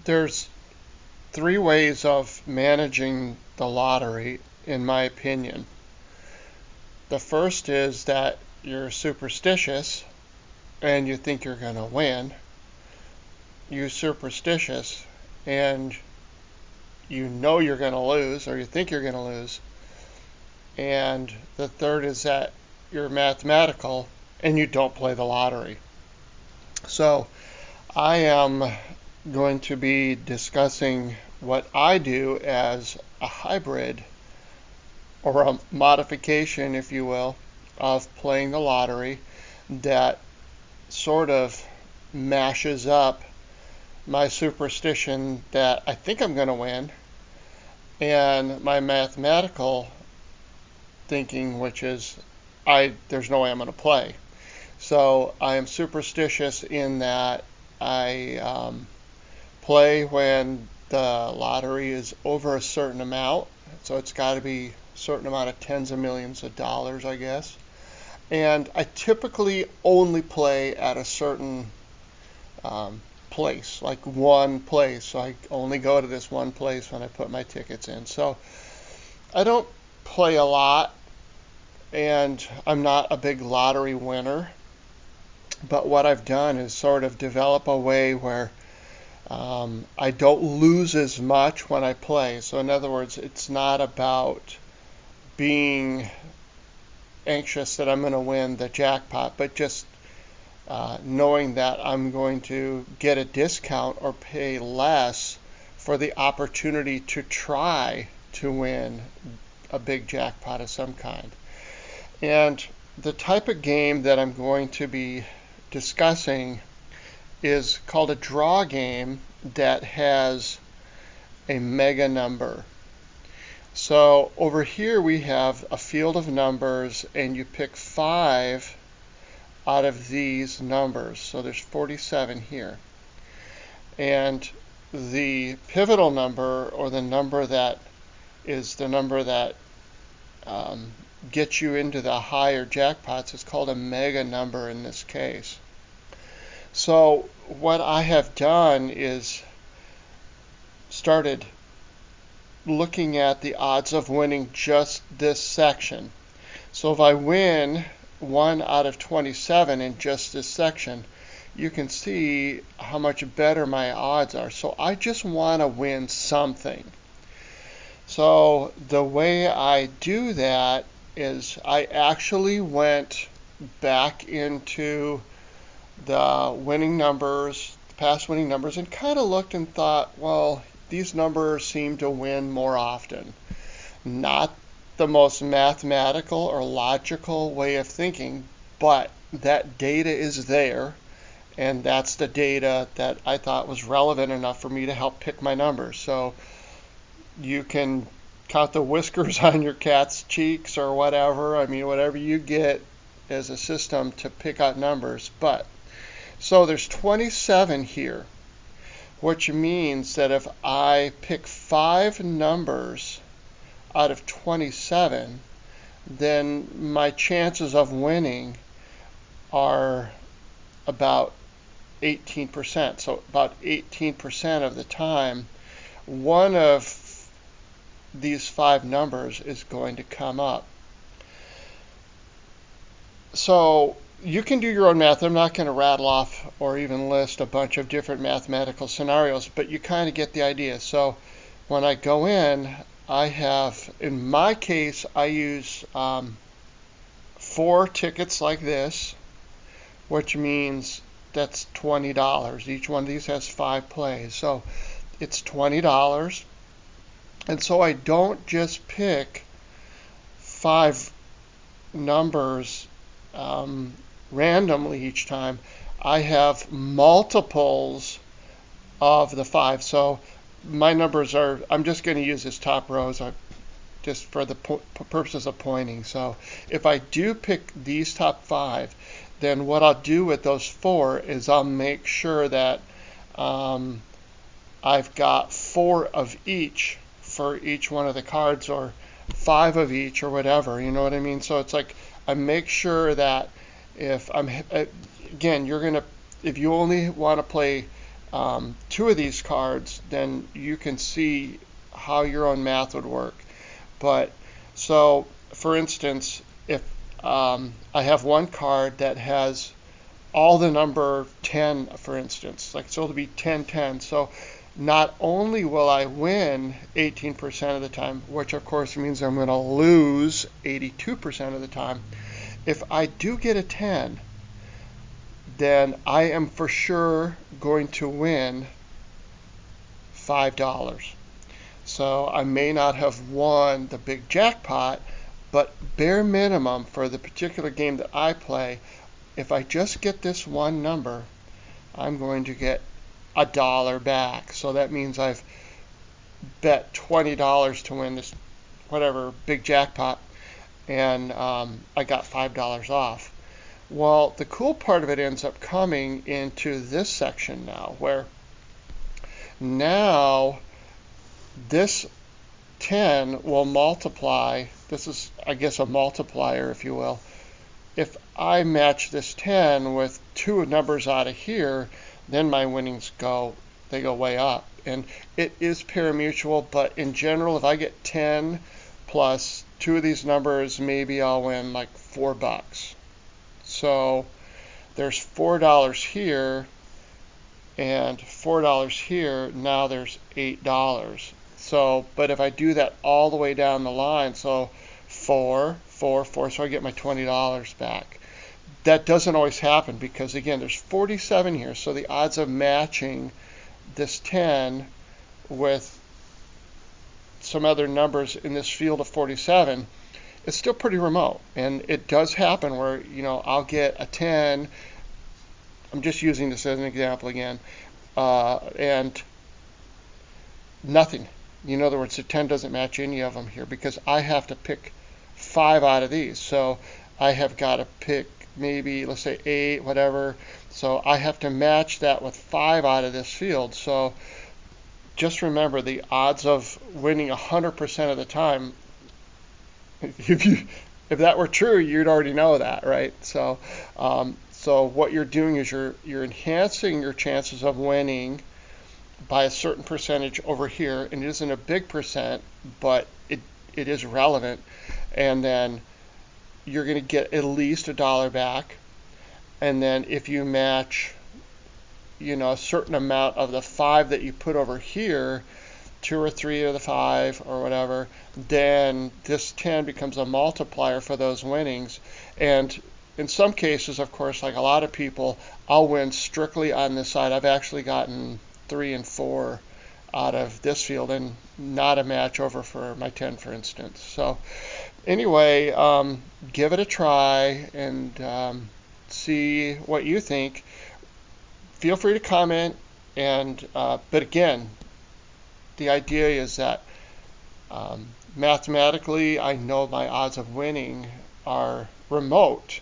There's three ways of managing the lottery, in my opinion. The first is that you're superstitious and you think you're going to win. You're superstitious and you know you're going to lose, or you think you're going to lose. And the third is that you're mathematical and you don't play the lottery. So I am going to be discussing what I do as a hybrid or a modification, if you will, of playing the lottery that sort of mashes up my superstition that I think I'm going to win and my mathematical thinking, which is there's no way I'm going to play. So I am superstitious in that I play when the lottery is over a certain amount. So it's got to be a certain amount of tens of millions of dollars, I guess. And I typically only play at a certain place, like one place. So I only go to this one place when I put my tickets in. So I don't play a lot, and I'm not a big lottery winner. But what I've done is sort of develop a way where I don't lose as much when I play. So in other words, it's not about being anxious that I'm going to win the jackpot, but just knowing that I'm going to get a discount or pay less for the opportunity to try to win a big jackpot of some kind. And the type of game that I'm going to be discussing is called a draw game that has a mega number. So over here we have a field of numbers, and you pick 5 out of these numbers. So there's 47 here. And the pivotal number, or the number that is the number that gets you into the higher jackpots, is called a mega number in this case. So what I have done is started looking at the odds of winning just this section. So if I win 1 out of 27 in just this section, you can see how much better my odds are. So I just want to win something. So the way I do that is I actually went back into the winning numbers, the past winning numbers, and kind of looked and thought, well, these numbers seem to win more often. Not the most mathematical or logical way of thinking, but that data is there, and that's the data that I thought was relevant enough for me to help pick my numbers. So you can count the whiskers on your cat's cheeks or whatever. I mean, whatever you get as a system to pick out numbers. But so there's 27 here, which means that if I pick 5 numbers out of 27, then my chances of winning are about 18%. So about 18% of the time, one of these 5 numbers is going to come up. So you can do your own math. I'm not going to rattle off or even list a bunch of different mathematical scenarios, but you kind of get the idea. So when I go in, I have, in my case, I use 4 tickets like this, which means that's $20. Each one of these has 5 plays. So it's $20. And so I don't just pick 5 numbers randomly each time. I have multiples of the 5. So my numbers are, I'm just going to use this top rows just for the purposes of pointing. So if I do pick these top 5, then what I'll do with those 4 is I'll make sure that I've got 4 of each for each one of the cards, or 5 of each, or whatever, you know what I mean? So it's like I make sure that if I'm, again, you're gonna, if you only want to play two of these cards, then you can see how your own math would work. But so, for instance, if I have one card that has all the number 10, for instance, like so it'll be 10-10. So not only will I win 18% of the time, which of course means I'm going to lose 82% of the time, if I do get a 10, then I am for sure going to win $5. So I may not have won the big jackpot, but bare minimum for the particular game that I play, if I just get this one number, I'm going to get $1 back. So that means I've bet $20 to win this whatever big jackpot, and I got $5 off. Well, the cool part of it ends up coming into this section now, where now this 10 will multiply. This is, I guess, a multiplier, if you will. If I match this 10 with two numbers out of here, then my winnings go way up. And it is parimutuel, but in general, if I get 10 plus two of these numbers, maybe I'll win like $4. So there's $4 here and $4 here. Now there's $8. So, but if I do that all the way down the line, so 4, 4, 4, so I get my $20 back. That doesn't always happen because, again, there's 47 here, so the odds of matching this 10 with some other numbers in this field of 47 is still pretty remote. And it does happen where, I'll get a 10. I'm just using this as an example again, and nothing. In other words, the 10 doesn't match any of them here because I have to pick 5 out of these. So I have got to pick maybe, let's say 8, whatever. So I have to match that with 5 out of this field. So just remember the odds of winning 100% of the time, if that were true, you'd already know that, right? So what you're doing is you're enhancing your chances of winning by a certain percentage over here, and it isn't a big percent, but it is relevant. And then you're going to get at least $1 back. And then if you match, a certain amount of the 5 that you put over here, 2 or 3 of the 5 or whatever, then this 10 becomes a multiplier for those winnings. And in some cases, of course, like a lot of people, I'll win strictly on this side. I've actually gotten 3 and 4 out of this field and not a match over for my 10, for instance. So anyway, give it a try and see what you think. Feel free to comment, and but again, the idea is that mathematically I know my odds of winning are remote,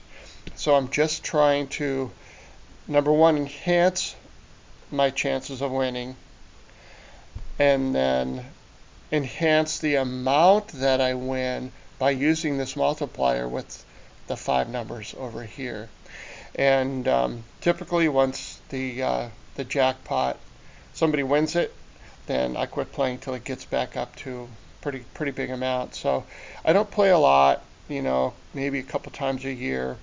so I'm just trying to, number one, enhance my chances of winning, and then enhance the amount that I win by using this multiplier with the 5 numbers over here. And typically once the jackpot, somebody wins it, then I quit playing till it gets back up to pretty big amount. So I don't play a lot, maybe a couple times a year,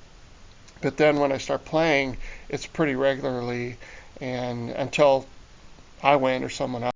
but then when I start playing, it's pretty regularly, and until I win or someone else.